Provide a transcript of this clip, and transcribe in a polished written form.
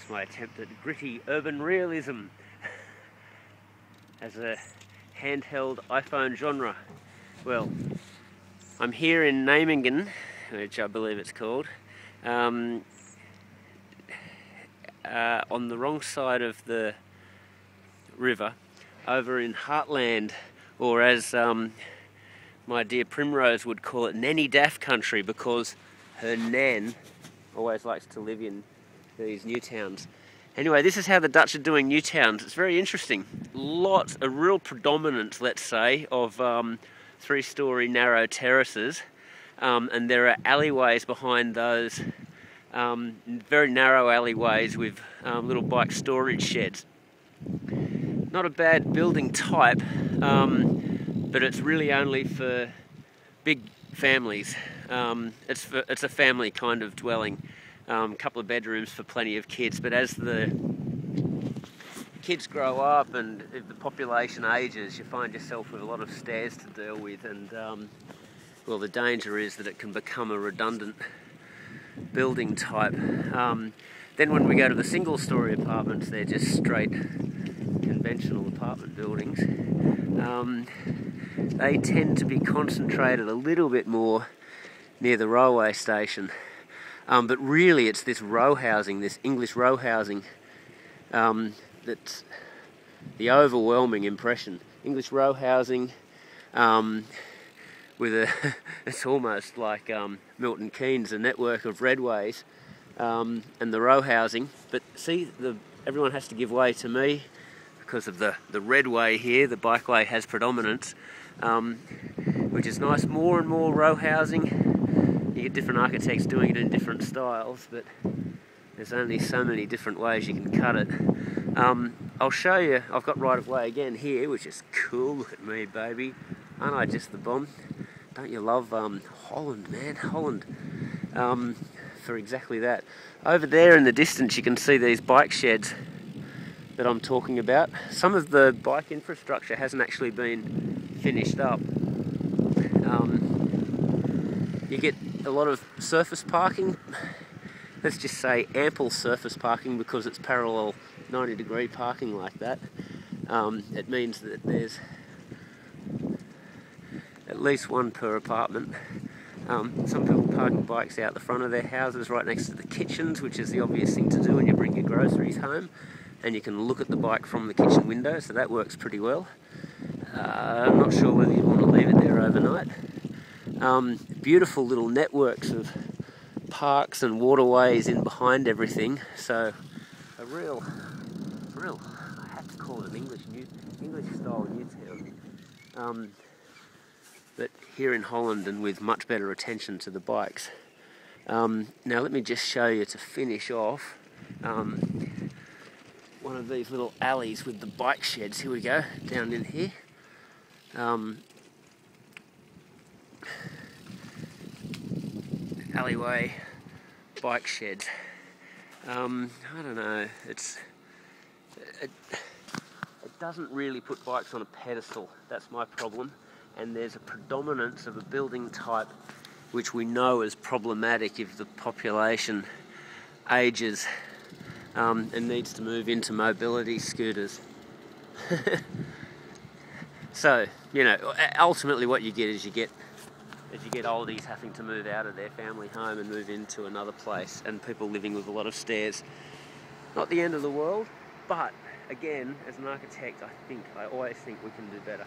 That's my attempt at gritty urban realism as a handheld iPhone genre. Well, I'm here in Nijmegen, which I believe it's called, on the wrong side of the river, over in Heartland, or as my dear Primrose would call it, Nanny Daff country, because her nan always likes to live in these new towns. Anyway, this is how the Dutch are doing new towns. It's very interesting. A real predominance, let's say, of three-storey narrow terraces, and there are alleyways behind those, very narrow alleyways with little bike storage sheds. Not a bad building type, but it's really only for big families. It's a family kind of dwelling. Couple of bedrooms for plenty of kids, but as the kids grow up and if the population ages, you find yourself with a lot of stairs to deal with, and well, the danger is that it can become a redundant building type. Then when we go to the single-storey apartments, they're just straight conventional apartment buildings. They tend to be concentrated a little bit more near the railway station. But really it's this row housing, this English row housing, that's the overwhelming impression. English row housing with it's almost like Milton Keynes, a network of redways, and the row housing. But see, everyone has to give way to me because of the redway here. The bikeway has predominance, which is nice. More and more row housing. You get different architects doing it in different styles, but there's only so many different ways you can cut it. I'll show you, I've got right of way again here, which is cool. Look at me, baby. Aren't I just the bomb? Don't you love Holland, man? Holland. For exactly that. Over there in the distance you can see these bike sheds that I'm talking about. Some of the bike infrastructure hasn't actually been finished up. You get a lot of surface parking, let's just say ample surface parking, because it's parallel 90-degree parking like that. It means that there's at least one per apartment. Some people parking bikes out the front of their houses right next to the kitchens, which is the obvious thing to do when you bring your groceries home, and you can look at the bike from the kitchen window, so that works pretty well. I'm not sure whether you want to leave it there overnight. Beautiful little networks of parks and waterways in behind everything, so a real, I have to call it an English style new town, but here in Holland and with much better attention to the bikes. Now let me just show you, to finish off, one of these little alleys with the bike sheds. Here we go, down in here. Alleyway, bike sheds. I don't know, it doesn't really put bikes on a pedestal. That's my problem. And there's a predominance of a building type which we know is problematic if the population ages and needs to move into mobility scooters. So, you know, ultimately what you get is you get oldies having to move out of their family home and move into another place, and people living with a lot of stairs. Not the end of the world, but again, as an architect, I always think we can do better.